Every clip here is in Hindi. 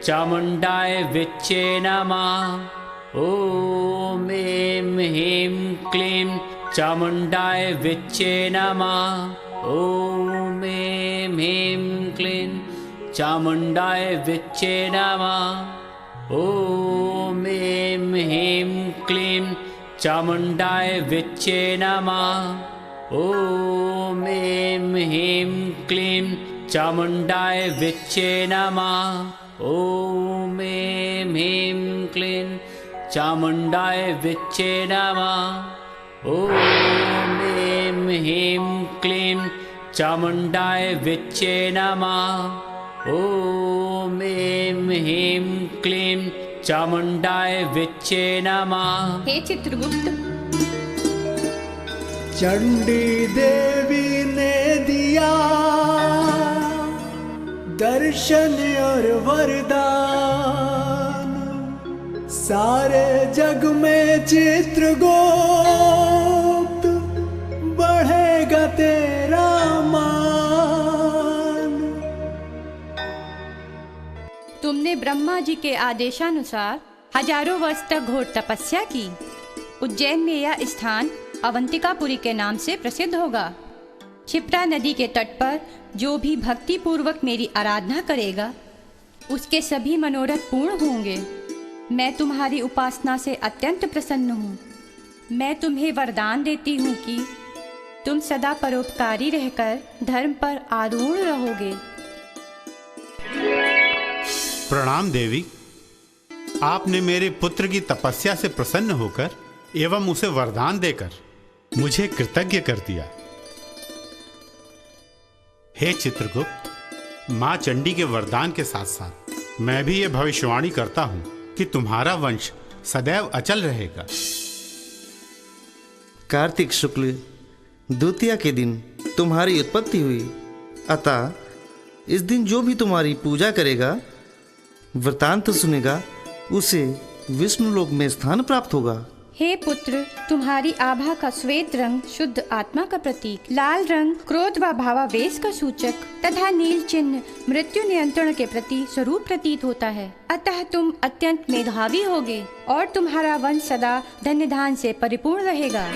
चामुण्डाय विच्चे नमः। ॐ ऐं ह्रीं क्लीं चामुण्डाय विच्चे नमः। ॐ ऐं ह्रीं क्लीं चामुण्डाय विच्चे नमः। ॐ ऐं ह्रीं क्लीं चामुण्डाय विच्चे नमः। ॐ ऐं ह्रीं क्लीं चामुण्डाय विच्चे नमः। ॐ ऐं ह्रीं क्लीं चामुण्डाय विच्चे नमः। ॐ ऐं ह्रीं क्लीं चामुण्डाय विच्चे नमः। ॐ ऐं ह्रीं क्लीं चामुण्डाय विच्चे नमः। हे चित्रगुप्त, चंडी देवी ने दिया दर्शन और वरदान, सारे जग में चित्रगुप्त बढ़ेगा तेरा मान। तुमने ब्रह्मा जी के आदेशानुसार हजारों वर्ष तक घोर तपस्या की। उज्जैन में यह स्थान अवंतिकापुरी के नाम से प्रसिद्ध होगा। क्षिप्रा नदी के तट पर जो भी भक्ति पूर्वक मेरी आराधना करेगा उसके सभी मनोरथ पूर्ण होंगे। मैं तुम्हारी उपासना से अत्यंत प्रसन्न हूँ। मैं तुम्हें वरदान देती हूँ कि तुम सदा परोपकारी रहकर धर्म पर आरूढ़ रहोगे। प्रणाम देवी, आपने मेरे पुत्र की तपस्या से प्रसन्न होकर एवं उसे वरदान देकर मुझे कृतज्ञ कर दिया। हे चित्रगुप्त, मां चंडी के वरदान के साथ साथ मैं भी ये भविष्यवाणी करता हूं कि तुम्हारा वंश सदैव अचल रहेगा। कार्तिक शुक्ल द्वितीया के दिन तुम्हारी उत्पत्ति हुई, अतः इस दिन जो भी तुम्हारी पूजा करेगा, वृतांत सुनेगा, उसे विष्णुलोक में स्थान प्राप्त होगा। हे पुत्र, तुम्हारी आभा का श्वेत रंग शुद्ध आत्मा का प्रतीक, लाल रंग क्रोध व भावावेश का सूचक तथा नील चिन्ह मृत्यु नियंत्रण के प्रति स्वरूप प्रतीत होता है। अतः तुम अत्यंत मेधावी होगे और तुम्हारा वंश सदा धन्य धान से परिपूर्ण रहेगा।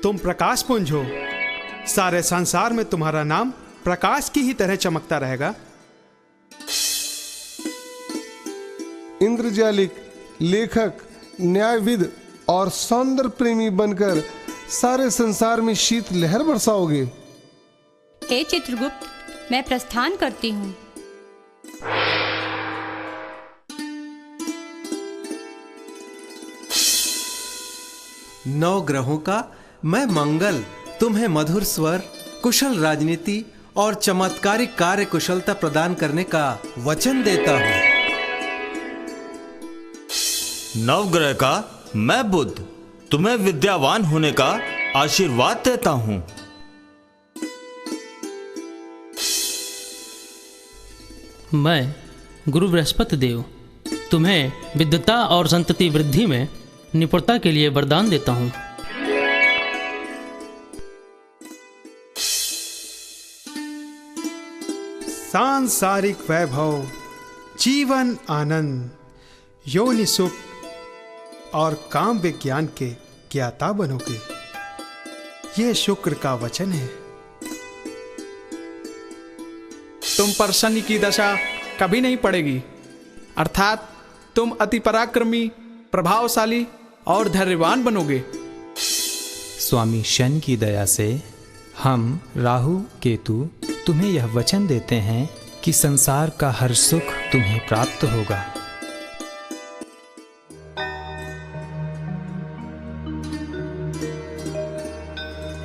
तुम प्रकाश पुंज हो, सारे संसार में तुम्हारा नाम प्रकाश की ही तरह चमकता रहेगा। इंद्रजालिक, लेखक, न्यायविद और सौंदर्य प्रेमी बनकर सारे संसार में शीत लहर बरसाओगे। हे चित्रगुप्त, मैं प्रस्थान करती हूँ। नौ ग्रहों का मैं मंगल तुम्हें मधुर स्वर, कुशल राजनीति और चमत्कारिक कार्य कुशलता प्रदान करने का वचन देता हूँ। नवग्रह का मैं बुध तुम्हें विद्यावान होने का आशीर्वाद देता हूं। मैं गुरु बृहस्पति देव तुम्हें विद्वता और संतति वृद्धि में निपुणता के लिए वरदान देता हूं। सांसारिक वैभव, जीवन आनंद, योनि सुख और काम विज्ञान के ज्ञाता बनोगे, ये शुक्र का वचन है। तुम पर शनि की दशा कभी नहीं पड़ेगी, अर्थात तुम अति पराक्रमी, प्रभावशाली और धैर्यवान बनोगे। स्वामी शनि की दया से हम राहु केतु तुम्हें यह वचन देते हैं कि संसार का हर सुख तुम्हें प्राप्त होगा।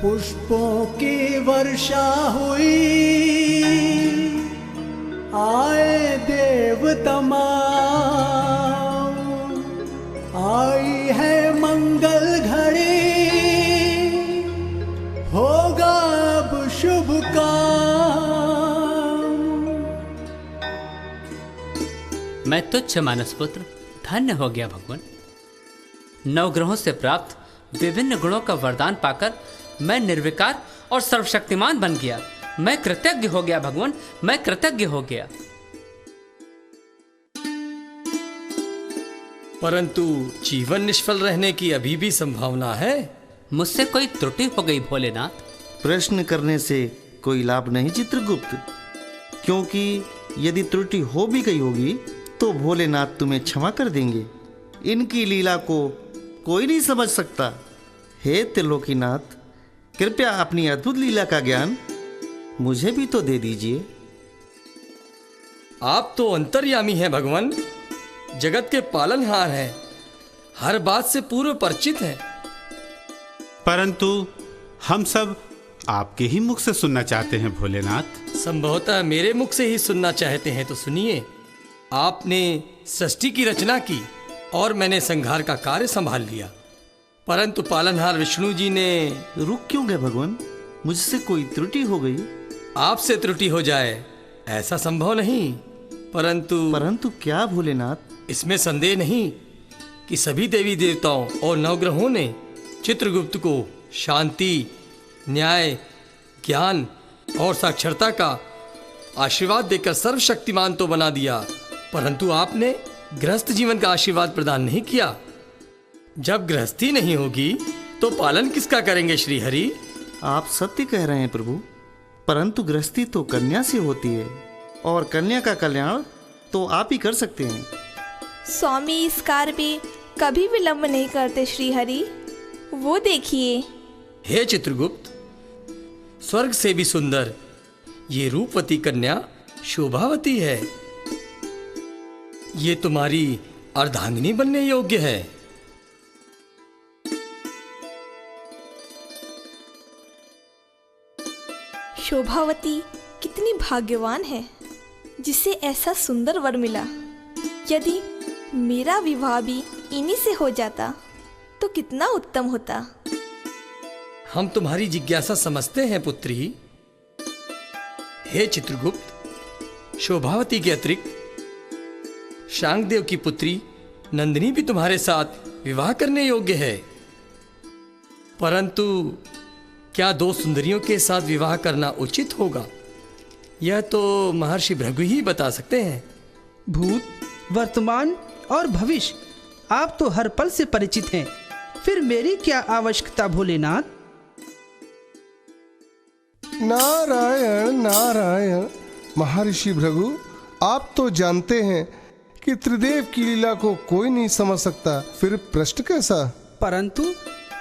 पुष्पों की वर्षा हुई, आए देव तमाम, आई है मंगल घड़ी, होगा अब शुभ काम। मैं तुच्छ मानस पुत्र धन्य हो गया भगवान। नवग्रहों से प्राप्त विभिन्न गुणों का वरदान पाकर मैं निर्विकार और सर्वशक्तिमान बन गया। मैं कृतज्ञ हो गया भगवान, मैं कृतज्ञ हो गया। परंतु जीवन निष्फल रहने की अभी भी संभावना है। मुझसे कोई त्रुटि हो गई भोलेनाथ। प्रश्न करने से कोई लाभ नहीं चित्रगुप्त, क्योंकि यदि त्रुटि हो भी गई होगी तो भोलेनाथ तुम्हें क्षमा कर देंगे। इनकी लीला को कोई नहीं समझ सकता। हे त्रिलोकीनाथ, कृपया अपनी अद्भुत लीला का ज्ञान मुझे भी तो दे दीजिए। आप तो अंतर्यामी हैं भगवान, जगत के पालनहार हैं, हर बात से पूर्व परिचित हैं। परंतु हम सब आपके ही मुख से सुनना चाहते हैं भोलेनाथ। संभवतः मेरे मुख से ही सुनना चाहते हैं तो सुनिए। आपने सृष्टि की रचना की और मैंने संहार का कार्य संभाल लिया, परंतु पालनहार विष्णु जी ने। रुक क्यों गए भगवान? मुझसे कोई त्रुटि हो गई? आपसे त्रुटि हो जाए ऐसा संभव नहीं, परंतु क्या भोलेनाथ? इसमें संदेह नहीं कि सभी देवी देवताओं और नवग्रहों ने चित्रगुप्त को शांति, न्याय, ज्ञान और साक्षरता का आशीर्वाद देकर सर्वशक्तिमान तो बना दिया, परंतु आपने गृहस्थ जीवन का आशीर्वाद प्रदान नहीं किया। जब गृहस्थी नहीं होगी तो पालन किसका करेंगे श्री हरि? आप सत्य कह रहे हैं प्रभु, परंतु गृहस्थी तो कन्या से होती है और कन्या का कल्याण तो आप ही कर सकते हैं। स्वामी इस कार्य में कभी विलंब नहीं करते श्री हरि, वो देखिए। हे चित्रगुप्त, स्वर्ग से भी सुंदर ये रूपवती कन्या शोभावती है। ये तुम्हारी अर्धांगिनी बनने योग्य है। शोभावती कितनी भाग्यवान है जिसे ऐसा सुंदर वर मिला। यदि मेरा विवाह भी इन्हीं से हो जाता तो कितना उत्तम होता। हम तुम्हारी जिज्ञासा समझते हैं पुत्री। हे चित्रगुप्त, शोभावती के अतिरिक्त शांगदेव की पुत्री नंदिनी भी तुम्हारे साथ विवाह करने योग्य है, परंतु क्या दो सुंदरियों के साथ विवाह करना उचित होगा, यह तो महर्षि भृगु ही बता सकते हैं। भूत, वर्तमान और भविष्य आप तो हर पल से परिचित हैं, फिर मेरी क्या आवश्यकता भोलेनाथ? नारायण नारायण। महर्षि भृगु, आप तो जानते हैं कि त्रिदेव की लीला को कोई नहीं समझ सकता, फिर प्रश्न कैसा? परंतु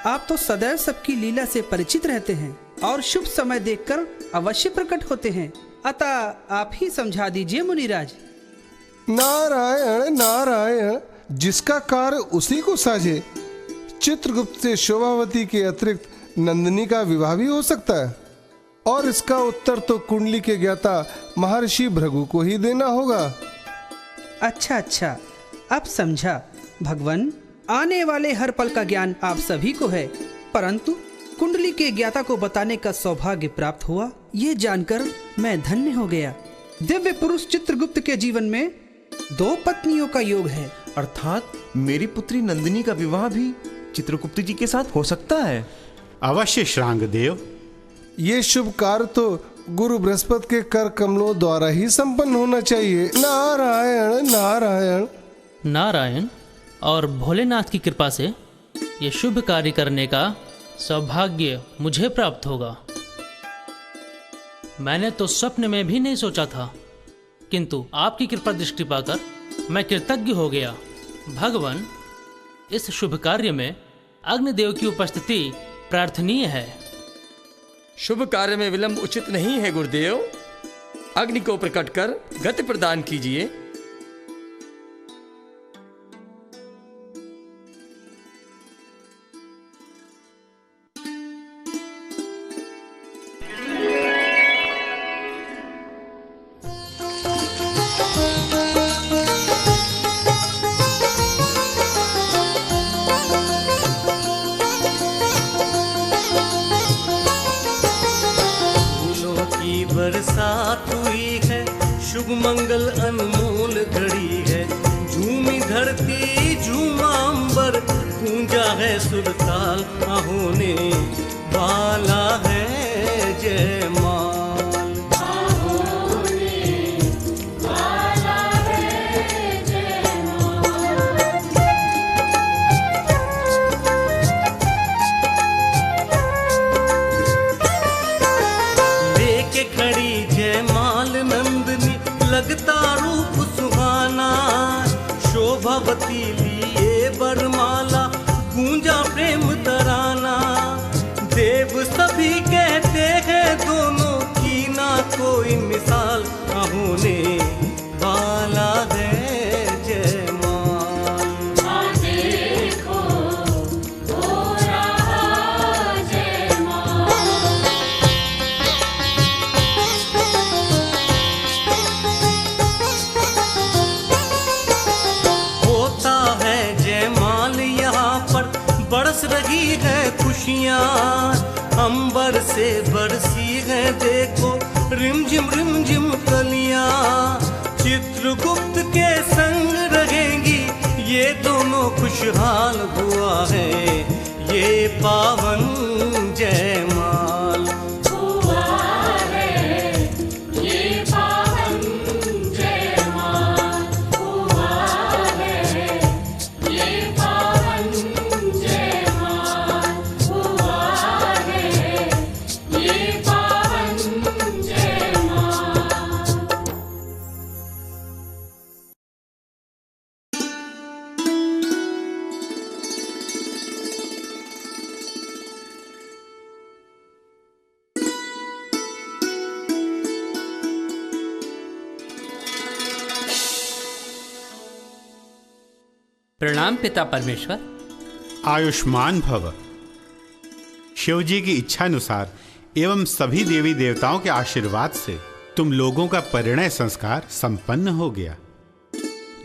आप तो सदैव सबकी लीला से परिचित रहते हैं और शुभ समय देखकर अवश्य प्रकट होते हैं, अतः आप ही समझा दीजिए मुनिराज। नारायण नारायण, जिसका कार्य उसी को साझे। चित्रगुप्त से शोभावती के अतिरिक्त नंदिनी का विवाह भी हो सकता है, और इसका उत्तर तो कुंडली के ज्ञाता महर्षि भृगु को ही देना होगा। अच्छा, अब समझा भगवान। आने वाले हर पल का ज्ञान आप सभी को है, परंतु कुंडली के ज्ञाता को बताने का सौभाग्य प्राप्त हुआ, ये जानकर मैं धन्य हो गया। दिव्य पुरुष चित्रगुप्त के जीवन में 2 पत्नियों का योग है, अर्थात मेरी पुत्री नंदिनी का विवाह भी चित्रगुप्त जी के साथ हो सकता है। अवश्य श्रांगदेव। ये शुभ कार्य तो गुरु बृहस्पति के कर कमलों द्वारा ही संपन्न होना चाहिए। नारायण नारायण। नारायण और भोलेनाथ की कृपा से ये शुभ कार्य करने का सौभाग्य मुझे प्राप्त होगा। मैंने तो स्वप्न में भी नहीं सोचा था, किंतु आपकी कृपा दृष्टि पाकर मैं कृतज्ञ हो गया। भगवान, इस शुभ कार्य में अग्निदेव की उपस्थिति प्रार्थनीय है। शुभ कार्य में विलंब उचित नहीं है गुरुदेव। अग्नि को प्रकट कर गति प्रदान कीजिए। बरसात हुई है, शुभ मंगल अनमोल घड़ी है। झूमी धरती झूमा अंबर, गूंजा है सुरताल, होने वाला है जयमाल। देव सभी कहते हैं दोनों की ना कोई मिसाल, होने वाला है जयमाल। देखो हो रहा जयमाल। होता है जयमाल यहाँ पर, बरस रही है खुशियाँ, अंबर से बरसी है देखो रिमझिम कलियाँ। चित्रगुप्त के संग रहेंगी ये दोनों, खुशहाल हुआ है ये पावन जयमाल। हुआ है ये पावन जयमाल। हुआ है ये पावन जयमाल। हुआ है ये पावन जयमाल। प्रणाम पिता परमेश्वर। आयुष्मान भव। शिव जी की इच्छानुसार एवं सभी देवी देवताओं के आशीर्वाद से तुम लोगों का परिणय संस्कार संपन्न हो गया।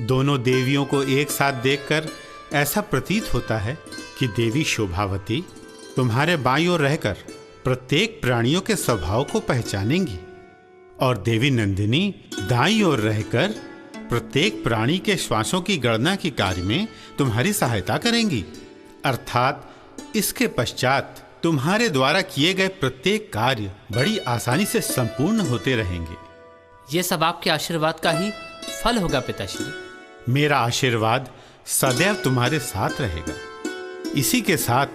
दोनों देवियों को एक साथ देखकर ऐसा प्रतीत होता है कि देवी शोभावती तुम्हारे बाईं ओर रहकर प्रत्येक प्राणियों के स्वभाव को पहचानेंगी और देवी नंदिनी दाईं ओर रहकर प्रत्येक प्राणी के श्वासों की गणना के कार्य में तुम्हारी सहायता करेंगी। अर्थात इसके पश्चात तुम्हारे द्वारा किए गए प्रत्येक कार्य बड़ी आसानी से संपूर्ण होते रहेंगे। ये सब आपके आशीर्वाद का ही फल होगा पिताश्री। मेरा आशीर्वाद सदैव तुम्हारे साथ रहेगा। इसी के साथ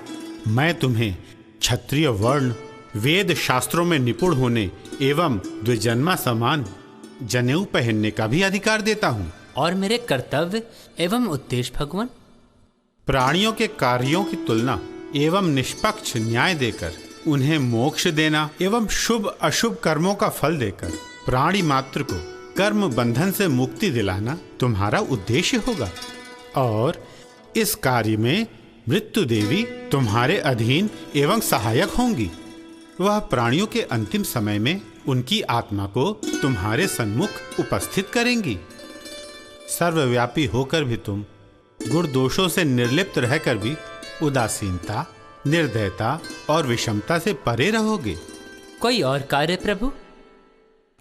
मैं तुम्हें क्षत्रिय वर्ण, वेद शास्त्रों में निपुण होने एवं द्विजन्मा समान जनेऊ पहनने का भी अधिकार देता हूँ। और मेरे कर्तव्य एवं उद्देश्य भगवान? प्राणियों के कार्यों की तुलना एवं निष्पक्ष न्याय देकर उन्हें मोक्ष देना एवं शुभ अशुभ कर्मों का फल देकर प्राणी मात्र को कर्म बंधन से मुक्ति दिलाना तुम्हारा उद्देश्य होगा। और इस कार्य में मृत्यु देवी तुम्हारे अधीन एवं सहायक होंगी। वह प्राणियों के अंतिम समय में उनकी आत्मा को तुम्हारे सन्मुख उपस्थित करेंगी। सर्वव्यापी होकर भी तुम गुण दोषों से निर्लिप्त रहकर भी उदासीनता, निर्दयता और विषमता से परे रहोगे। कोई और कार्य प्रभु?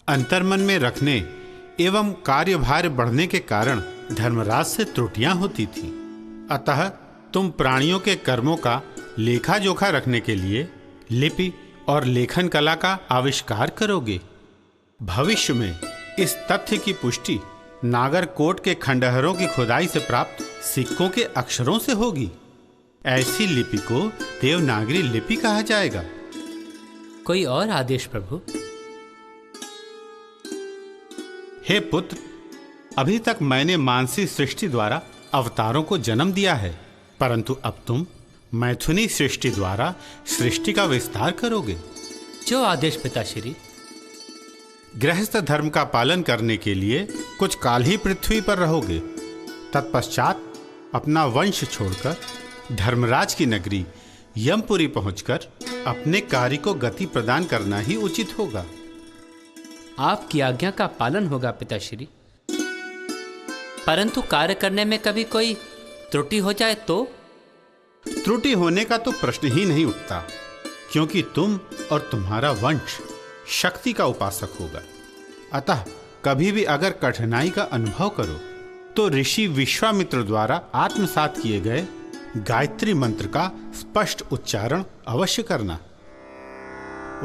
अंतर्मन में रखने एवं कार्यभार बढ़ने के कारण धर्मराज से त्रुटियां होती थी। अतः तुम प्राणियों के कर्मों का लेखा जोखा रखने के लिए लिपि और लेखन कला का आविष्कार करोगे। भविष्य में इस तथ्य की पुष्टि नागरकोट के खंडहरों की खुदाई से प्राप्त सिक्कों के अक्षरों से होगी। ऐसी लिपि को देवनागरी लिपि कहा जाएगा। कोई और आदेश प्रभु? हे पुत्र, अभी तक मैंने मानसी सृष्टि द्वारा अवतारों को जन्म दिया है, परंतु अब तुम मैथुनी सृष्टि द्वारा सृष्टि का विस्तार करोगे। जो आदेश पिताश्री। गृहस्थ धर्म का पालन करने के लिए कुछ काल ही पृथ्वी पर रहोगे। तत्पश्चात अपना वंश छोड़कर धर्मराज की नगरी यमपुरी पहुंचकर अपने कार्य को गति प्रदान करना ही उचित होगा। आपकी आज्ञा का पालन होगा पिताश्री। परंतु कार्य करने में कभी कोई त्रुटि हो जाए तो? त्रुटि होने का तो प्रश्न ही नहीं उठता, क्योंकि तुम और तुम्हारा वंश शक्ति का उपासक होगा। अतः कभी भी अगर कठिनाई का अनुभव करो तो ऋषि विश्वामित्र द्वारा आत्मसात किए गए गायत्री मंत्र का स्पष्ट उच्चारण अवश्य करना।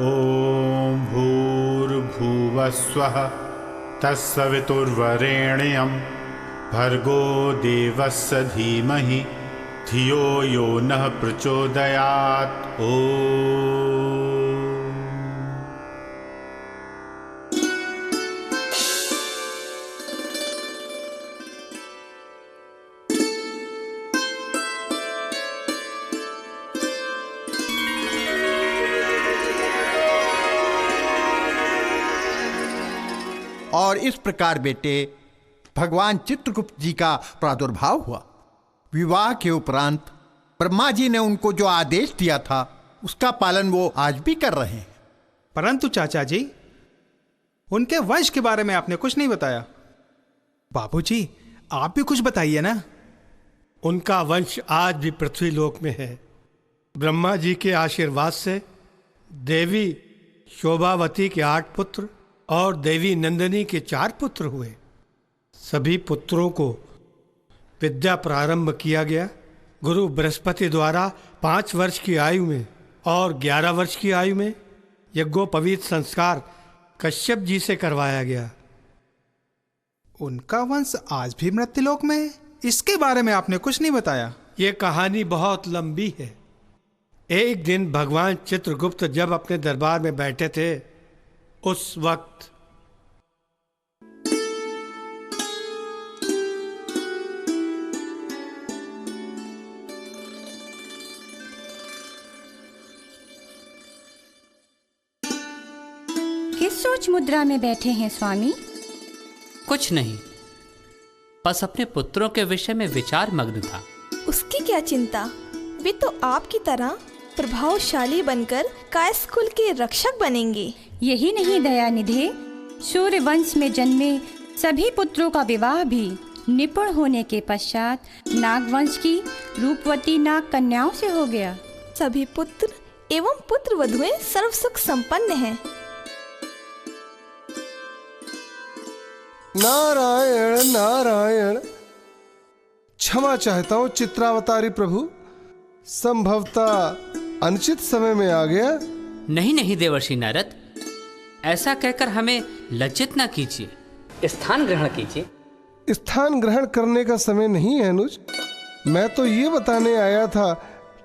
ओम भूर्भुवस्वः तत्सवितुर्वरेण्यं भर्गो देवस्य धीमहि धियो यो नः प्रचोदयात्। ओम। और इस प्रकार बेटे भगवान चित्रगुप्त जी का प्रादुर्भाव हुआ। विवाह के उपरांत ब्रह्मा जी ने उनको जो आदेश दिया था उसका पालन वो आज भी कर रहे हैं। परंतु चाचा जी, उनके वंश के बारे में आपने कुछ नहीं बताया। बाबूजी, आप भी कुछ बताइए ना। उनका वंश आज भी पृथ्वी लोक में है। ब्रह्मा जी के आशीर्वाद से देवी शोभावती के 8 पुत्र और देवी नंदिनी के 4 पुत्र हुए। सभी पुत्रों को विद्या प्रारंभ किया गया। गुरु बृहस्पति द्वारा 5 वर्ष की आयु में और 11 वर्ष की आयु में यज्ञोपवीत संस्कार कश्यप जी से करवाया गया। उनका वंश आज भी मृत्युलोक में है, इसके बारे में आपने कुछ नहीं बताया। ये कहानी बहुत लंबी है। एक दिन भगवान चित्रगुप्त जब अपने दरबार में बैठे थे, उस वक्त किस सोच मुद्रा में बैठे हैं स्वामी? कुछ नहीं, बस अपने पुत्रों के विषय में विचार मग्न था। उसकी क्या चिंता, वे तो आपकी तरह प्रभावशाली बनकर कायस्थ कुल के रक्षक बनेंगे। यही नहीं दयानिधे, सूर्य वंश में जन्मे सभी पुत्रों का विवाह भी निपुण होने के पश्चात नागवंश की रूपवती नाग कन्याओं से हो गया। सभी पुत्र एवं पुत्र वधुएं सर्व सुख संपन्न हैं। नारायण नारायण। क्षमा चाहता हूँ चित्रावतारी प्रभु, संभवतः अनुचित समय में आ गया। नहीं नहीं देवर्षि नारद, ऐसा कहकर हमें लज्जित न कीजिए। स्थान ग्रहण कीजिए। स्थान ग्रहण करने का समय नहीं है अनुज। मैं तो ये बताने आया था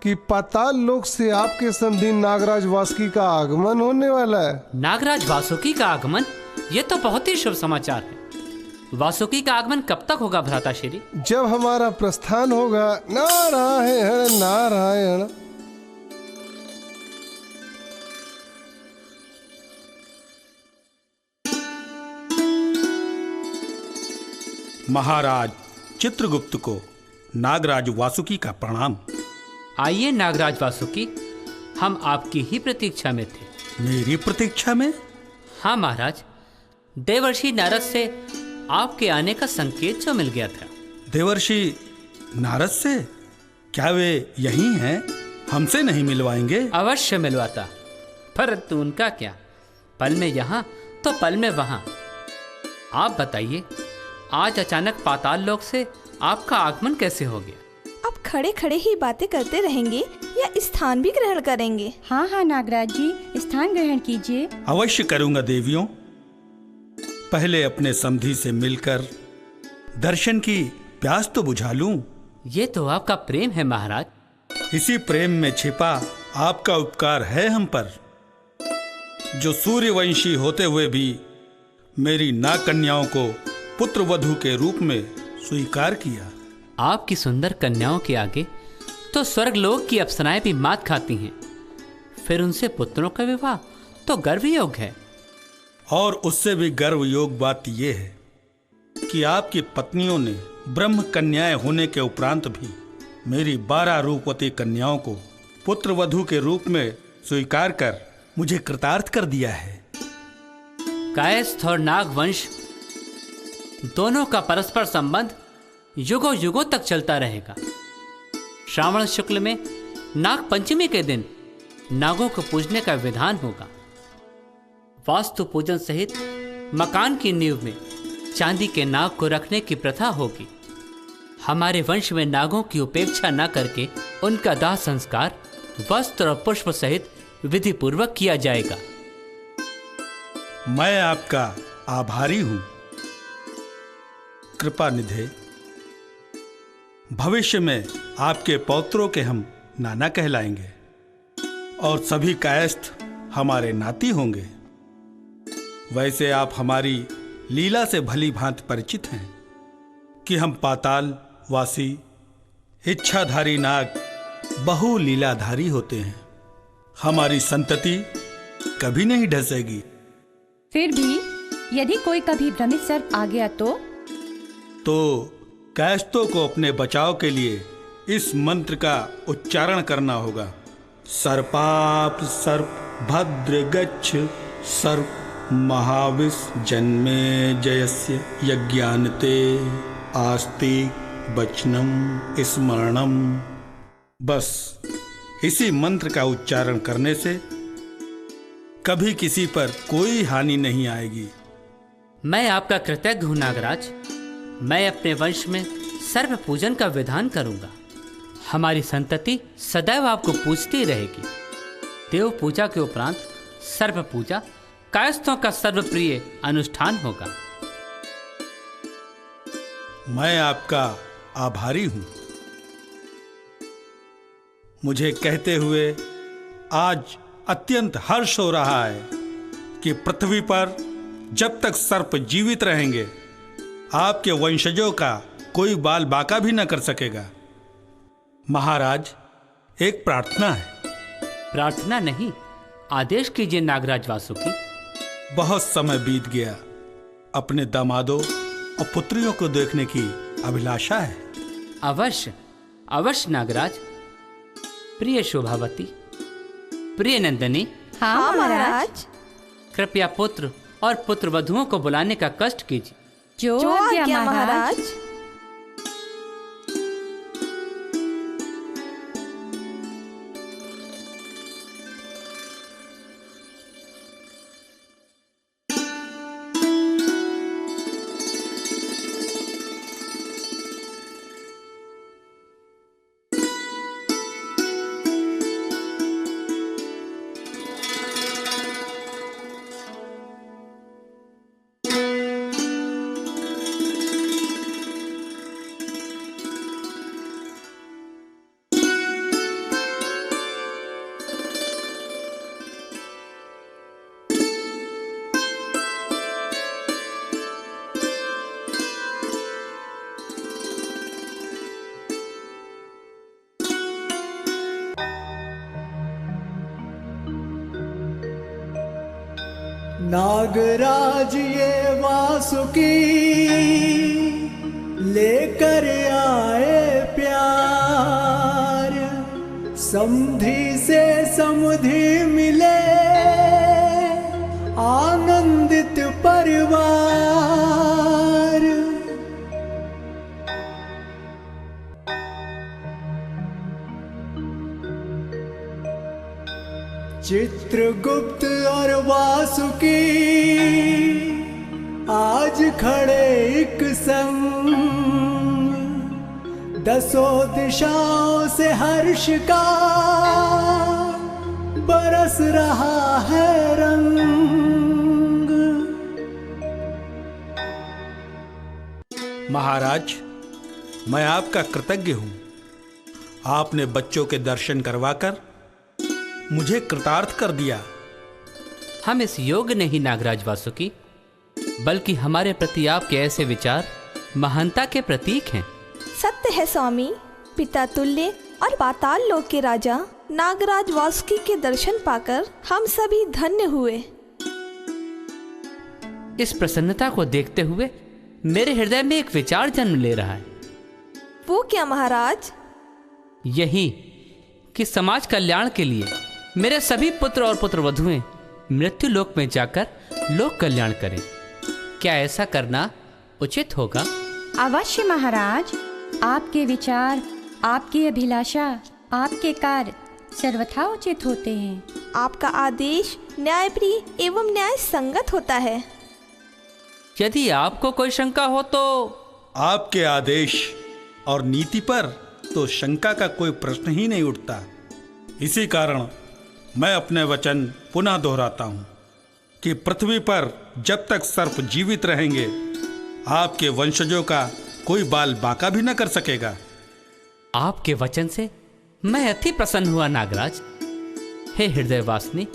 कि पाताल लोक से आपके समधी नागराज वासुकी का आगमन होने वाला है। नागराज वासुकी का आगमन? ये तो बहुत ही शुभ समाचार है। वासुकी का आगमन कब तक होगा भ्राताश्री? जब हमारा प्रस्थान होगा। नारायण नारायण। महाराज चित्रगुप्त को नागराज वासुकी का प्रणाम। आइए नागराज वासुकी, हम आपकी ही प्रतीक्षा में थे। मेरी प्रतीक्षा में? हाँ महाराज, देवर्षि नारद से आपके आने का संकेत जो मिल गया था। देवर्षि नारद से? क्या वे यहीं हैं? हमसे नहीं मिलवाएंगे? अवश्य मिलवाता, परंतु उनका क्या, पल में यहाँ तो पल में वहाँ। आप बताइए, आज अचानक पाताल लोक से आपका आगमन कैसे हो गया? अब खड़े खड़े ही बातें करते रहेंगे या स्थान भी ग्रहण करेंगे? हाँ हाँ नागराज जी, स्थान ग्रहण कीजिए। अवश्य करूंगा देवियों। पहले अपने समधी से मिलकर दर्शन की प्यास तो बुझा लूं। ये तो आपका प्रेम है महाराज। इसी प्रेम में छिपा आपका उपकार है हम पर, जो सूर्यवंशी होते हुए भी मेरी नाग कन्याओं को पुत्र वधू के रूप में स्वीकार किया। आपकी सुंदर कन्याओं के आगे तो स्वर्गलोक की अप्सराएं भी मात खाती हैं, फिर उनसे पुत्रों का विवाह तो गर्व योग्य है। और उससे भी गर्व योग बात यह है कि आपकी पत्नियों ने ब्रह्म कन्याएं होने के उपरांत भी मेरी 12 रूपवती कन्याओं को पुत्र वधू के रूप में स्वीकार कर मुझे कृतार्थ कर दिया है। कायस्थ और नाग वंश दोनों का परस्पर संबंध युगों युगों तक चलता रहेगा। श्रावण शुक्ल में नाग पंचमी के दिन नागों को पूजने का विधान होगा। वास्तु पूजन सहित मकान की नींव में चांदी के नाग को रखने की प्रथा होगी। हमारे वंश में नागों की उपेक्षा न करके उनका दाह संस्कार वस्त्र और पुष्प सहित विधि पूर्वक किया जाएगा। मैं आपका आभारी हूं। कृपा निधे, भविष्य में आपके पौत्रों के हम नाना कहलाएंगे और सभी कायस्थ हमारे नाती होंगे। वैसे आप हमारी लीला से भली भांति परिचित हैं कि हम पाताल वासी इच्छाधारी नाग बहु लीलाधारी होते हैं। हमारी संतति कभी नहीं ढसेगी। फिर भी यदि कोई कभी भ्रमित सर्प आ गया तो कायस्थों को अपने बचाव के लिए इस मंत्र का उच्चारण करना होगा। सर्पाप सर्प भद्र गच्छ सर्प महाविष जन्मे जयस्य यज्ञानते आस्ति वचनम स्मरणम। बस इसी मंत्र का उच्चारण करने से कभी किसी पर कोई हानि नहीं आएगी। मैं आपका कृतज्ञ हूँ नागराज। मैं अपने वंश में सर्प पूजन का विधान करूंगा। हमारी संतति सदैव आपको पूजती रहेगी। देव पूजा के उपरांत सर्प पूजा कायस्थों का सर्वप्रिय अनुष्ठान होगा। मैं आपका आभारी हूं। मुझे कहते हुए आज अत्यंत हर्ष हो रहा है कि पृथ्वी पर जब तक सर्प जीवित रहेंगे आपके वंशजों का कोई बाल बाका भी न कर सकेगा। महाराज, एक प्रार्थना है। प्रार्थना नहीं, आदेश कीजिए नागराज वासुकी। बहुत समय बीत गया, अपने दामादों और पुत्रियों को देखने की अभिलाषा है। अवश्य अवश्य नागराज। प्रिय शोभावती, प्रिय नंदिनी। हाँ महाराज। कृपया पुत्र और पुत्र वधुओं को बुलाने का कष्ट कीजिए। जो आज्ञा महाराज। नागराज ये वासुकी लेकर आए प्यार, समधि से समधि मिले आनंदित परिवार। चित्रगुप्त और वासुकी आज खड़े एक संग, दसों दिशाओं से हर्ष का बरस रहा है रंग। महाराज, मैं आपका कृतज्ञ हूं। आपने बच्चों के दर्शन करवाकर मुझे कृतार्थ कर दिया। हम इस योग्य नहीं नागराज वासुकी, बल्कि हमारे प्रति आपके ऐसे विचार महानता के प्रतीक हैं। सत्य है स्वामी। पिता तुल्य और पाताल लोक के राजा नागराज वासुकी के दर्शन पाकर हम सभी धन्य हुए। इस प्रसन्नता को देखते हुए मेरे हृदय में एक विचार जन्म ले रहा है। वो क्या महाराज? यही कि समाज कल्याण के लिए मेरे सभी पुत्र और पुत्र वधुएं मृत्यु लोक में जाकर लोक कल्याण करें। क्या ऐसा करना उचित होगा? अवश्य महाराज। आपके विचार, आपकी अभिलाषा, आपके कार्य सर्वथा उचित होते हैं। आपका आदेश न्यायप्रिय एवं न्याय संगत होता है। यदि आपको कोई शंका हो तो आपके आदेश और नीति पर तो शंका का कोई प्रश्न ही नहीं उठता। इसी कारण मैं अपने वचन पुनः दोहराता हूं कि पृथ्वी पर जब तक सर्प जीवित रहेंगे आपके वंशजों का कोई बाल बाका भी न कर सकेगा। आपके वचन से मैं अति प्रसन्न हुआ नागराज। हे हृदय वासिनी,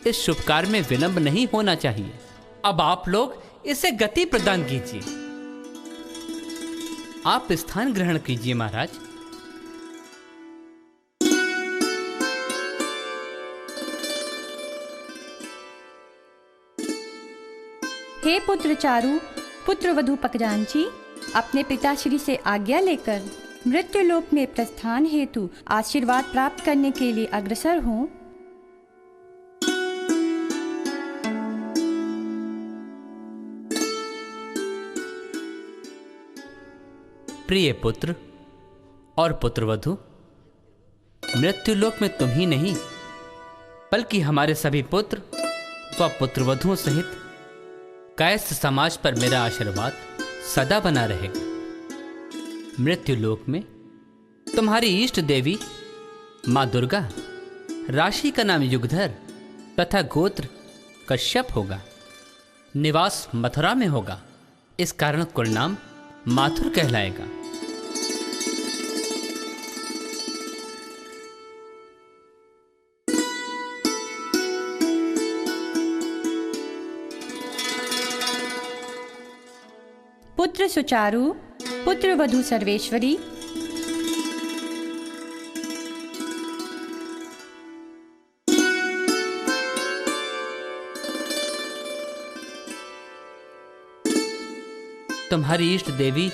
इस शुभ कार्य में विलंब नहीं होना चाहिए। अब आप लोग इसे गति प्रदान कीजिए। आप स्थान ग्रहण कीजिए महाराज। हे पुत्र चारु, पुत्र वधु पकजांची, अपने पिताश्री से आज्ञा लेकर मृत्युलोक में प्रस्थान हेतु आशीर्वाद प्राप्त करने के लिए अग्रसर हों। प्रिय पुत्र और पुत्रवधु, मृत्युलोक में तुम ही नहीं बल्कि हमारे सभी पुत्र व पुत्रवधुओं सहित कायस्थ समाज पर मेरा आशीर्वाद सदा बना रहेगा। मृत्युलोक में तुम्हारी इष्ट देवी माँ दुर्गा, राशि का नाम युगधर तथा गोत्र कश्यप होगा। निवास मथुरा में होगा, इस कारण कुल नाम माथुर कहलाएगा। पुत्र सुचारु, पुत्र वधु सर्वेश्वरी, तुम्हारी इष्ट देवी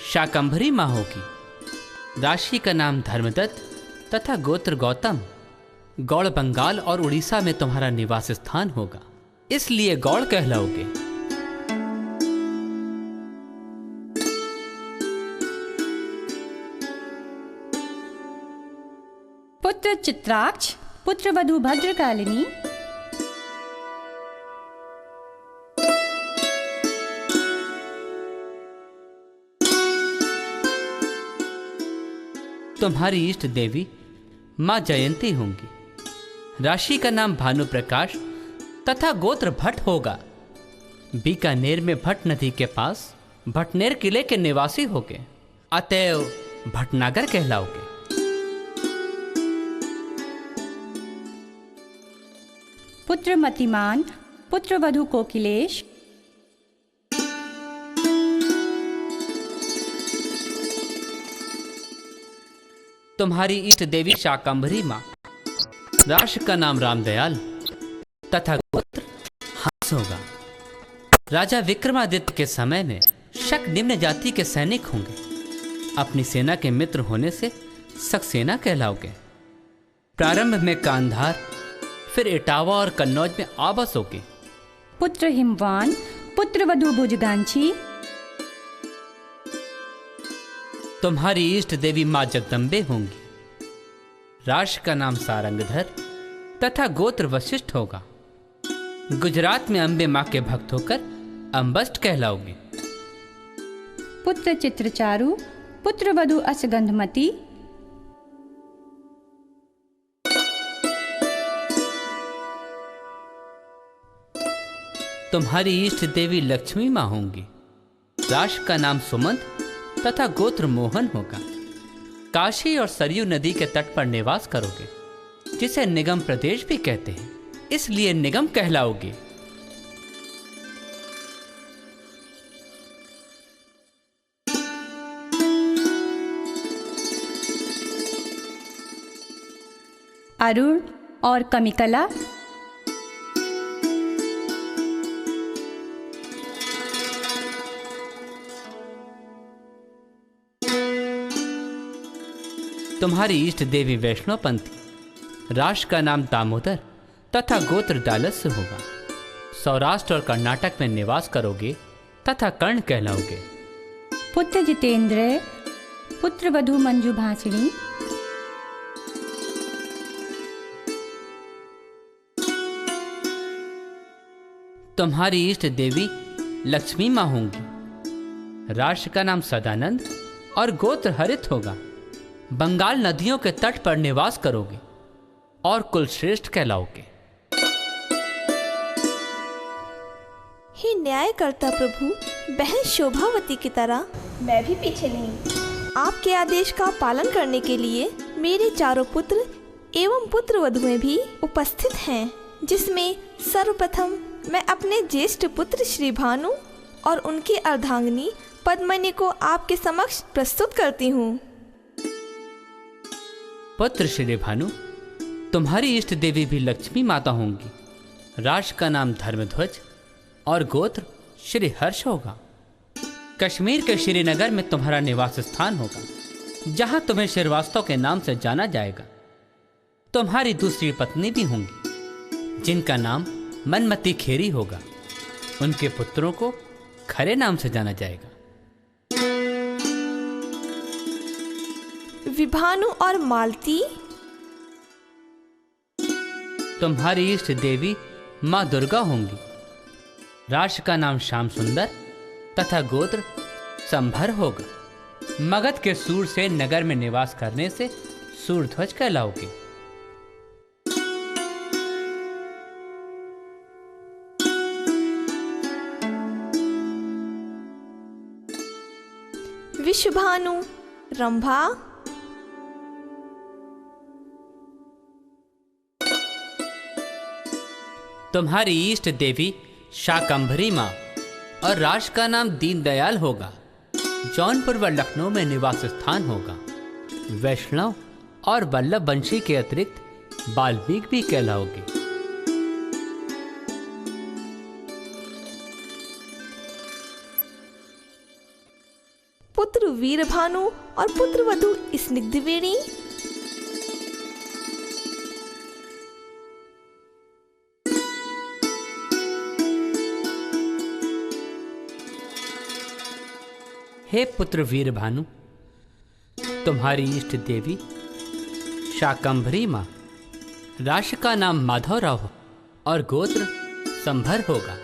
शाकंभरी माँ होगी। राशि का नाम धर्मदत्त तथा गोत्र गौतम। गौड़ बंगाल और उड़ीसा में तुम्हारा निवास स्थान होगा, इसलिए गौड़ कहलाओगे। पुत्र चित्राक्ष, पुत्र वधु भद्रकालिनी, तुम्हारी इष्ट देवी माँ जयंती होंगी। राशि का नाम भानु प्रकाश तथा गोत्र भट्ट होगा। बीकानेर में भट्ट नदी के पास भटनेर किले के निवासी होगे, अतएव भटनागर कहलाओगे। पुत्र मतिमान, पुत्र वधु कोकिलेश, तुम्हारी इष्ट देवी शाकंभरी माँ। राष्ट्र का नाम रामदयाल तथा गोत्र हंस होगा। राजा विक्रमादित्य के समय में शक निम्न जाति के सैनिक होंगे। अपनी सेना के मित्र होने से सक्सेना कहलाओगे। प्रारंभ में कांधार, फिर इटावा और कन्नौज में आबस होगे। पुत्र हिमवान, पुत्र वधु भुजगांची, तुम्हारी इष्ट देवी माँ जगदम्बे होंगी। राष्ट्र का नाम सारंगधर तथा गोत्र वशिष्ठ होगा। गुजरात में अंबे माँ के भक्त होकर अंबस्ट कहलाओगे। पुत्र चित्रचारु, पुत्र वधु असगंधमती, तुम्हारी इष्ट देवी लक्ष्मी माँ होंगी। राष्ट्र का नाम सुमंत तथा गोत्र मोहन होगा। काशी और सरयू नदी के तट पर निवास करोगे, जिसे निगम प्रदेश भी कहते हैं, इसलिए निगम कहलाओगे। अरुण और कमिकला, तुम्हारी इष्ट देवी वैष्णवपंथी। राष्ट्र का नाम दामोदर तथा गोत्र डालस्य होगा। सौराष्ट्र और कर्नाटक में निवास करोगे तथा कर्ण कहलाओगे। पुत्र जितेंद्र, पुत्र वधु मंजू भाषिणी, तुम्हारी इष्ट देवी लक्ष्मी माँ होंगी। राष्ट्र का नाम सदानंद और गोत्र हरित होगा। बंगाल नदियों के तट पर निवास करोगे और कुलश्रेष्ठ कहलाओगे। हे न्यायकर्ता प्रभु, बहन शोभावती की तरह मैं भी पीछे नहीं। आपके आदेश का पालन करने के लिए मेरे चारों पुत्र एवं पुत्र वधुएं भी उपस्थित हैं, जिसमें सर्वप्रथम मैं अपने ज्येष्ठ पुत्र श्री भानु और उनकी अर्धांगिनी पद्मिनी को आपके समक्ष प्रस्तुत करती हूँ। पुत्र श्री भानु, तुम्हारी इष्ट देवी भी लक्ष्मी माता होंगी। राष्ट्र का नाम धर्मध्वज और गोत्र श्री हर्ष होगा। कश्मीर के श्रीनगर में तुम्हारा निवास स्थान होगा, जहां तुम्हें श्रीवास्तव के नाम से जाना जाएगा। तुम्हारी दूसरी पत्नी भी होंगी, जिनका नाम मनमती खेरी होगा। उनके पुत्रों को खरे नाम से जाना जाएगा। विभानु और मालती? तुम्हारी इष्ट देवी माँ दुर्गा होंगी। राष्ट्र का नाम श्याम सुंदर तथा गोत्र संभर होगा। मगध के सूर से नगर में निवास करने से सूरध्वज कहलाओगे। विश्वभानु, रंभा? तुम्हारी इष्ट देवी शाकंभरी माँ और राष्ट्र का नाम दीनदयाल होगा। जौनपुर व लखनऊ में निवास स्थान होगा। वैष्णव और वल्लभ वंशी के अतिरिक्त बाल्मीक भी कहलाओगे। पुत्र वीरभानु और पुत्र वधु स्निग्धवेणी? हे पुत्र वीरभानु, तुम्हारी इष्ट देवी शाकंभरी माँ, राष्ट्र का नाम माधवराव और गोत्र संभर होगा।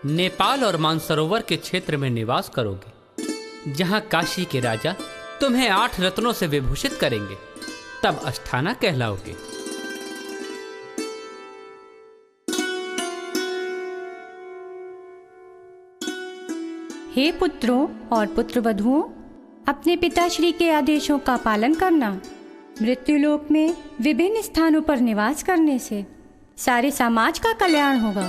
नेपाल और मानसरोवर के क्षेत्र में निवास करोगे, जहाँ काशी के राजा तुम्हें 8 रत्नों से विभूषित करेंगे, तब अष्टाना कहलाओगे। हे पुत्रों और पुत्रवधुओं, अपने पिताश्री के आदेशों का पालन करना। मृत्युलोक में विभिन्न स्थानों पर निवास करने से सारे समाज का कल्याण होगा,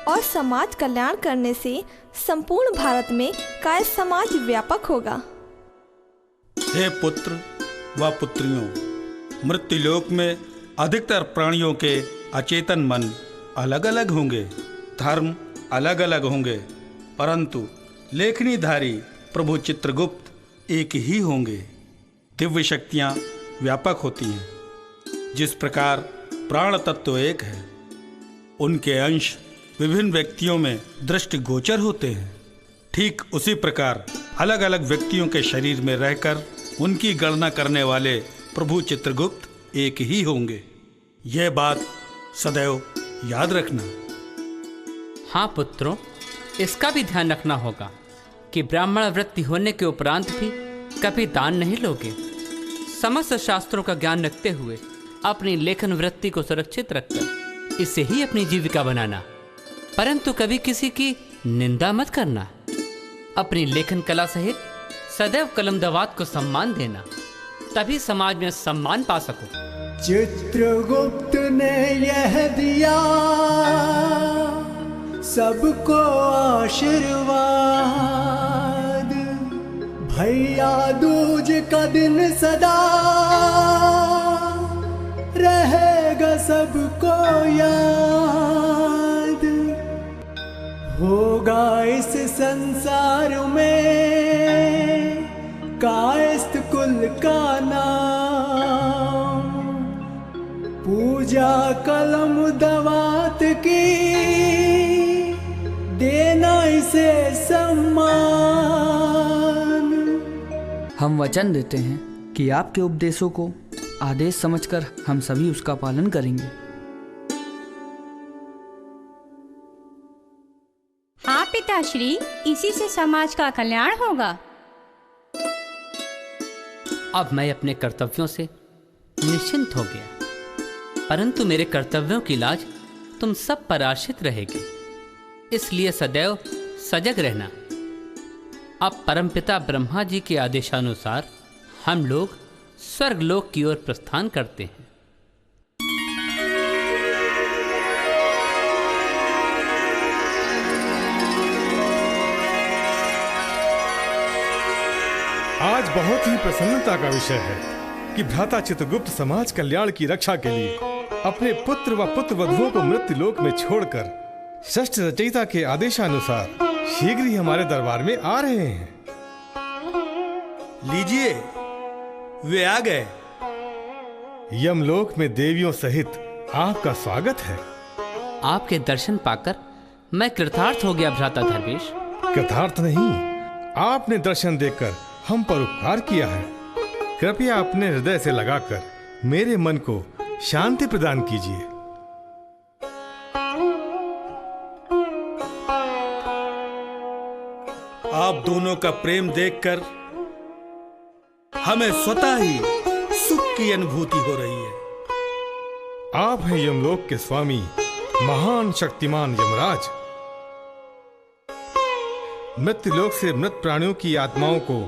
और समाज कल्याण करने से संपूर्ण भारत में काय समाज व्यापक होगा। हे पुत्र व पुत्रियों, मृत्युलोक में अधिकतर प्राणियों के अचेतन मन अलग अलग होंगे, धर्म अलग अलग होंगे, परंतु लेखनीधारी प्रभु चित्रगुप्त एक ही होंगे। दिव्य शक्तियाँ व्यापक होती हैं। जिस प्रकार प्राण तत्व एक है, उनके अंश विभिन्न व्यक्तियों में दृष्टिगोचर होते हैं। ठीक उसी प्रकार अलग अलग व्यक्तियों के शरीर में रहकर उनकी गणना करने वाले प्रभु चित्रगुप्त एक ही होंगे। यह बात सदैव याद रखना। हाँ पुत्रों, इसका भी ध्यान रखना होगा कि ब्राह्मण वृत्ति होने के उपरांत भी कभी दान नहीं लोगे। समस्त शास्त्रों का ज्ञान रखते हुए अपनी लेखन वृत्ति को सुरक्षित रखकर इससे ही अपनी जीविका बनाना, परंतु कभी किसी की निंदा मत करना। अपनी लेखन कला सहित सदैव कलमदवात को सम्मान देना, तभी समाज में सम्मान पा सको। चित्रगुप्त ने यह दिया सबको आशीर्वाद, भैया दूज का दिन सदा रहेगा सबको याद। होगा इस संसार में कायस्थ कुल का नाम, पूजा कलम दवात की देना इसे सम्मान। हम वचन देते हैं कि आपके उपदेशों को आदेश समझकर हम सभी उसका पालन करेंगे। हाँ पिताश्री, इसी से समाज का कल्याण होगा। अब मैं अपने कर्तव्यों से निश्चिंत हो गया, परंतु मेरे कर्तव्यों की लाज तुम सब पर आश्रित रहेगी, इसलिए सदैव सजग रहना। अब परमपिता ब्रह्मा जी के आदेशानुसार हम लोग स्वर्गलोक की ओर प्रस्थान करते हैं। आज बहुत ही प्रसन्नता का विषय है कि भ्राता चित्रगुप्त समाज कल्याण की रक्षा के लिए अपने पुत्र व पुत्र वधुओं को मृत्युलोक में छोड़कर षष्ठ रचयिता के आदेशानुसार शीघ्र ही हमारे दरबार में आ रहे हैं। लीजिए, वे आ गए। यमलोक में देवियों सहित आपका स्वागत है। आपके दर्शन पाकर मैं कृतार्थ हो गया भ्राता धर्मेश। कृतार्थ नहीं, आपने दर्शन देकर हम पर उपकार किया है। कृपया अपने हृदय से लगाकर मेरे मन को शांति प्रदान कीजिए। आप दोनों का प्रेम देखकर हमें स्वतः ही सुख की अनुभूति हो रही है। आप हैं यमलोक के स्वामी, महान शक्तिमान यमराज। मृत्युलोक से मृत प्राणियों की आत्माओं को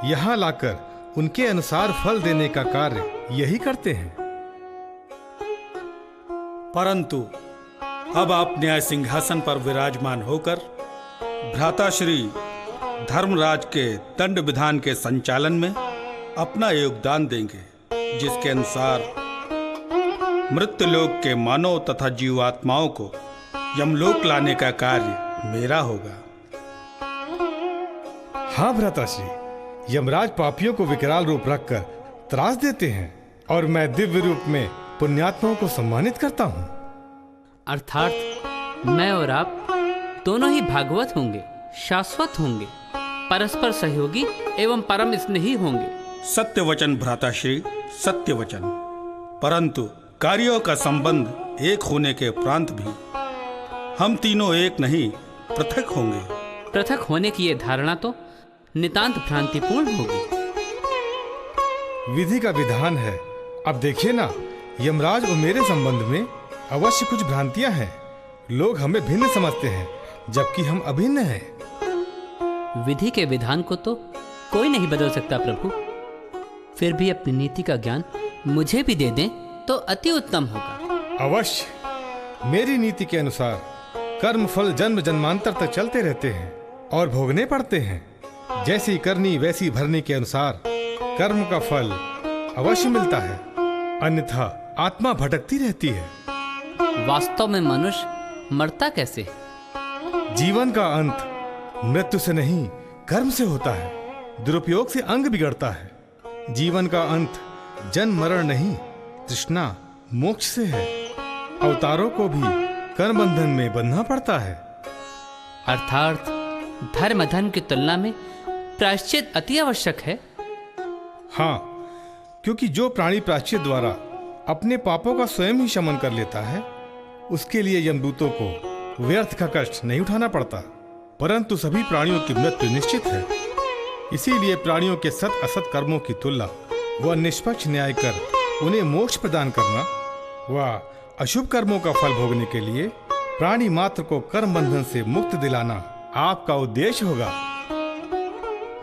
यहाँ लाकर उनके अनुसार फल देने का कार्य यही करते हैं। परंतु अब आप न्याय सिंहासन पर विराजमान होकर भ्राता श्री धर्मराज के दंड विधान के संचालन में अपना योगदान देंगे, जिसके अनुसार मृत्युलोक के मानव तथा जीवात्माओं को यमलोक लाने का कार्य मेरा होगा। हाँ भ्राताश्री, यमराज पापियों को विकराल रूप रखकर त्रास देते हैं और मैं दिव्य रूप में पुण्यात्माओं को सम्मानित करता हूँ। अर्थात मैं और आप दोनों ही भागवत होंगे, शाश्वत होंगे, परस्पर सहयोगी एवं परम स्नेही होंगे। सत्य वचन भ्राताश्री, सत्य वचन। परंतु कार्यों का संबंध एक होने के उपरांत भी हम तीनों एक नहीं, पृथक होंगे। पृथक होने की ये धारणा तो नितांत भ्रांतिपूर्ण होगी। विधि का विधान है। अब देखिए ना, यमराज और मेरे संबंध में अवश्य कुछ भ्रांतियां हैं। लोग हमें भिन्न समझते हैं, जबकि हम अभिन्न हैं। विधि के विधान को तो कोई नहीं बदल सकता प्रभु। फिर भी अपनी नीति का ज्ञान मुझे भी दे दें तो अति उत्तम होगा। अवश्य। मेरी नीति के अनुसार कर्म फल जन्म जन्मांतर तक चलते रहते हैं और भोगने पड़ते हैं। जैसी करनी वैसी भरनी के अनुसार कर्म का फल अवश्य मिलता है, अन्यथा आत्मा भटकती रहती है। वास्तव में मनुष्य मरता कैसे? जीवन का अंत मृत्यु से नहीं, कर्म से होता है। दुरुपयोग से अंग बिगड़ता है। जीवन का अंत जन्म मरण नहीं, तृष्णा मोक्ष से है। अवतारों को भी कर्म बंधन में बंधना पड़ता है। अर्थात धर्म धर्म की तुलना में प्रायश्चित अति आवश्यक है। हाँ, क्योंकि जो प्राणी प्रायश्चित द्वारा अपने पापों का स्वयं ही शमन कर लेता है, उसके लिए यमदूतों को व्यर्थ का कष्ट नहीं उठाना पड़ता। परंतु सभी प्राणियों की मृत्यु निश्चित है। इसीलिए प्राणियों के सत असत कर्मों की तुलना व निष्पक्ष न्याय कर उन्हें मोक्ष प्रदान करना व अशुभ कर्मों का फल भोगने के लिए प्राणी मात्र को कर्म बंधन से मुक्त दिलाना आपका उद्देश्य होगा।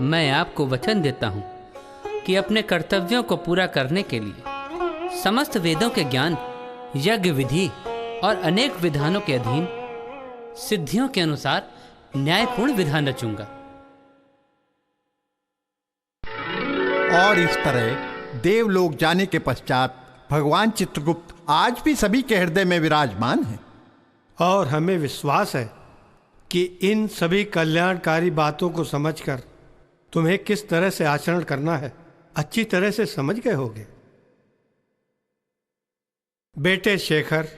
मैं आपको वचन देता हूँ कि अपने कर्तव्यों को पूरा करने के लिए समस्त वेदों के ज्ञान, यज्ञ विधि और अनेक विधानों के अधीन सिद्धियों के अनुसार न्यायपूर्ण विधान रचूंगा। और इस तरह देवलोक जाने के पश्चात भगवान चित्रगुप्त आज भी सभी के हृदय में विराजमान हैं। और हमें विश्वास है कि इन सभी कल्याणकारी बातों को समझकर तुम्हें किस तरह से आचरण करना है अच्छी तरह से समझ गए होगे। बेटे शेखर,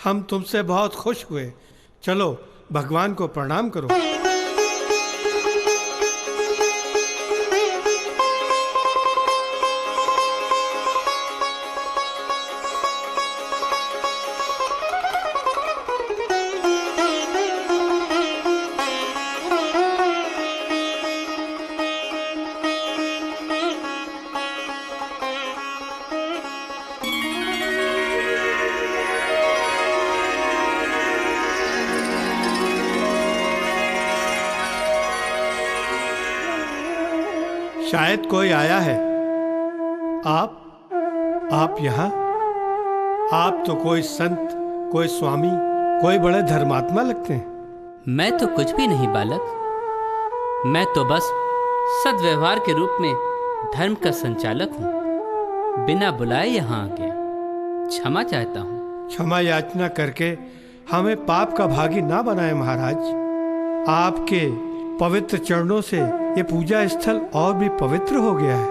हम तुमसे बहुत खुश हुए। चलो भगवान को प्रणाम करो। शायद कोई आया है। आप यहाँ? आप तो कोई संत, कोई स्वामी, कोई बड़े धर्मात्मा लगते हैं। मैं तो कुछ भी नहीं बालक। मैं तो बस सद्व्यवहार के रूप में धर्म का संचालक हूँ। बिना बुलाए यहाँ आ गया। क्षमा चाहता हूँ। क्षमा याचना करके हमें पाप का भागी ना बनाए महाराज। आपके पवित्र चरणों से ये पूजा स्थल और भी पवित्र हो गया है।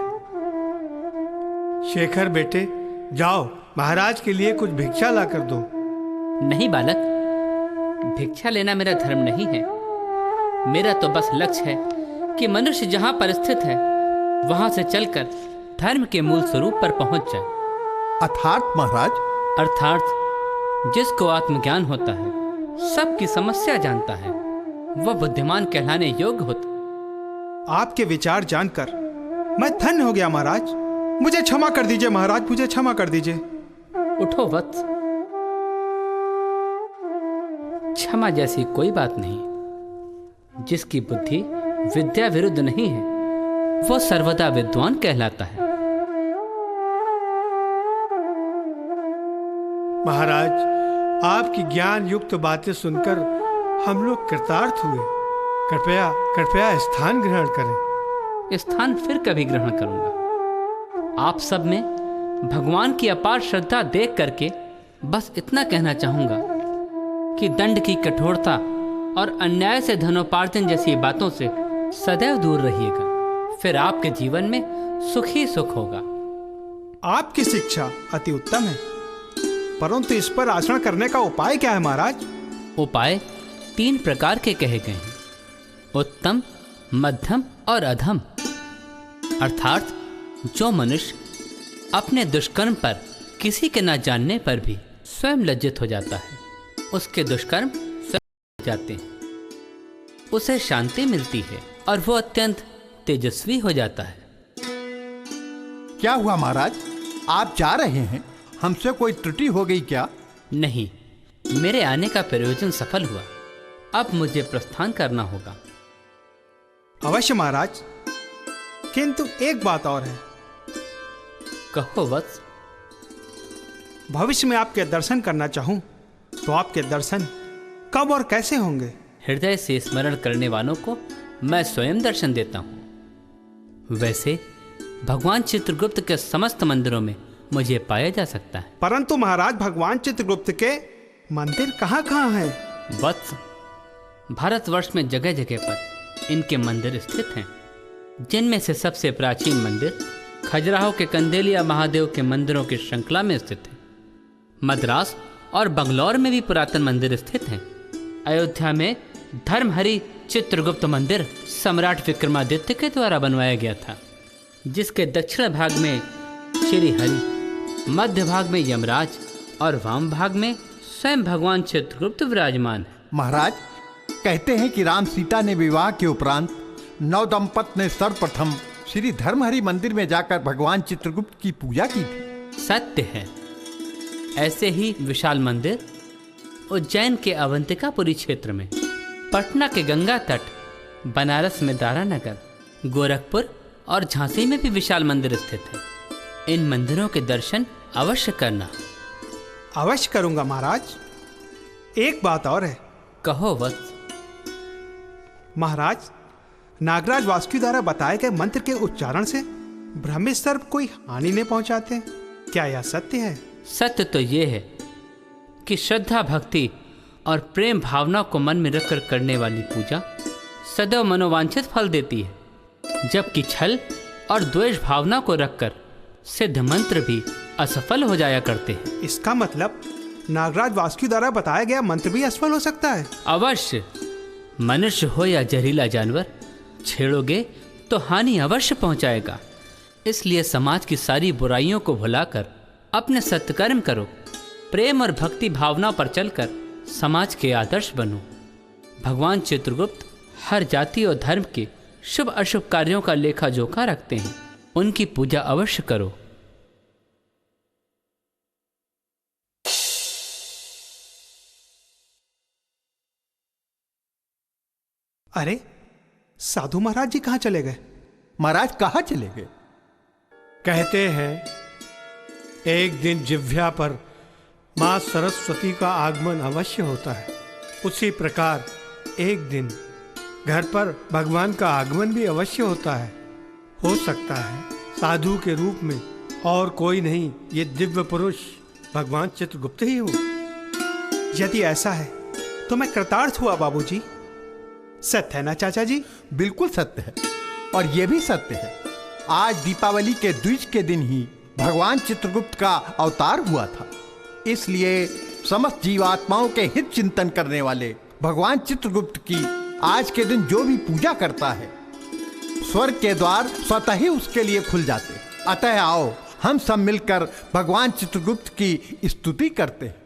शेखर बेटे, जाओ महाराज के लिए कुछ भिक्षा ला कर दो। नहीं बालक, भिक्षा लेना मेरा धर्म नहीं है। मेरा तो बस लक्ष्य है कि मनुष्य जहाँ पर स्थित है वहाँ से चलकर धर्म के मूल स्वरूप पर पहुँच जाए। अर्थात महाराज? अर्थात जिसको आत्मज्ञान होता है, सबकी समस्या जानता है, वह बुद्धिमान कहलाने योग्य होता। आपके विचार जानकर मैं धन्य हो गया महाराज। मुझे क्षमा कर दीजिए महाराज, मुझे क्षमा कर दीजिए। उठो वत्स, क्षमा जैसी कोई बात नहीं। जिसकी बुद्धि विद्या विरुद्ध नहीं है, वो सर्वदा विद्वान कहलाता है। महाराज, आपकी ज्ञान युक्त बातें सुनकर हम लोग कृतार्थ हुए। कृपया कृपया स्थान ग्रहण करें। स्थान फिर कभी ग्रहण करूंगा। आप सब में भगवान की अपार श्रद्धा देख करके बस इतना कहना चाहूंगा कि दंड की कठोरता और अन्याय से धनोपार्जन जैसी बातों से सदैव दूर रहिएगा। फिर आपके जीवन में सुख ही सुख होगा। आपकी शिक्षा अति उत्तम है, परंतु इस पर आचरण करने का उपाय क्या है महाराज? उपाय 3 प्रकार के कहे गए हैं, उत्तम, मध्यम और अधम। अर्थात जो मनुष्य अपने दुष्कर्म पर किसी के न जानने पर भी स्वयं लज्जित हो जाता है, उसके दुष्कर्म स्वयं जाते हैं, उसे शांति मिलती है और वो अत्यंत तेजस्वी हो जाता है। क्या हुआ महाराज, आप जा रहे हैं? हमसे कोई त्रुटि हो गई क्या? नहीं, मेरे आने का प्रयोजन सफल हुआ। अब मुझे प्रस्थान करना होगा। अवश्य महाराज, किंतु एक बात और है। कहो वत्स। भविष्य में आपके दर्शन करना चाहूं तो आपके दर्शन कब और कैसे होंगे? हृदय से स्मरण करने वालों को मैं स्वयं दर्शन देता हूं। वैसे भगवान चित्रगुप्त के समस्त मंदिरों में मुझे पाया जा सकता है। परंतु महाराज, भगवान चित्रगुप्त के मंदिर कहाँ कहाँ हैं? वत्स, भारतवर्ष में जगह जगह पर इनके मंदिर स्थित हैं, जिनमें से सबसे प्राचीन मंदिर खजुराहो के कंदेलिया महादेव के मंदिरों की श्रृंखला में स्थित है। मद्रास और बंगलौर में भी पुरातन मंदिर स्थित हैं। अयोध्या में धर्महरी चित्रगुप्त मंदिर सम्राट विक्रमादित्य के द्वारा बनवाया गया था, जिसके दक्षिण भाग में श्री हरि, मध्य भाग में यमराज और वाम भाग में स्वयं भगवान चित्रगुप्त विराजमान है। महाराज, कहते हैं कि राम सीता ने विवाह के उपरांत नवदंपत ने सर्वप्रथम श्री धर्महरि मंदिर में जाकर भगवान चित्रगुप्त की पूजा की थी। सत्य है। ऐसे ही विशाल मंदिर उज्जैन के अवंतिकापुरी क्षेत्र में, पटना के गंगा तट, बनारस में दारानगर, गोरखपुर और झांसी में भी विशाल मंदिर स्थित है। इन मंदिरों के दर्शन अवश्य करना। अवश्य करूंगा महाराज। एक बात और है। कहो वत्स। महाराज, नागराज वासुकी द्वारा बताए गए मंत्र के उच्चारण से ब्रह्मी सर्प कोई हानि नहीं पहुंचाते, क्या यह सत्य है? सत्य तो ये है कि श्रद्धा, भक्ति और प्रेम भावना को मन में रखकर करने वाली पूजा सदैव मनोवांछित फल देती है, जबकि छल और द्वेष भावना को रखकर सिद्ध मंत्र भी असफल हो जाया करते हैं। इसका मतलब नागराज वासुकी द्वारा बताया गया मंत्र भी असफल हो सकता है? अवश्य। मनुष्य हो या जहरीला जानवर, छेड़ोगे तो हानि अवश्य पहुंचाएगा। इसलिए समाज की सारी बुराइयों को भुलाकर अपने सत्कर्म करो। प्रेम और भक्ति भावना पर चलकर समाज के आदर्श बनो। भगवान चित्रगुप्त हर जाति और धर्म के शुभ अशुभ कार्यों का लेखा जोखा रखते हैं। उनकी पूजा अवश्य करो। अरे, साधु महाराज जी कहाँ चले गए? महाराज कहाँ चले गए? कहते हैं एक दिन जिह्वा पर माँ सरस्वती का आगमन अवश्य होता है। उसी प्रकार एक दिन घर पर भगवान का आगमन भी अवश्य होता है। हो सकता है साधु के रूप में और कोई नहीं, ये दिव्य पुरुष भगवान चित्रगुप्त ही हो। यदि ऐसा है तो मैं कृतार्थ हुआ बाबूजी। सत्य है ना चाचा जी? बिल्कुल सत्य है। और यह भी सत्य है, आज दीपावली के द्विज के दिन ही भगवान चित्रगुप्त का अवतार हुआ था। इसलिए समस्त जीवात्माओं के हित चिंतन करने वाले भगवान चित्रगुप्त की आज के दिन जो भी पूजा करता है, स्वर्ग के द्वार स्वतः ही उसके लिए खुल जाते। अतः आओ हम सब मिलकर भगवान चित्रगुप्त की स्तुति करते हैं।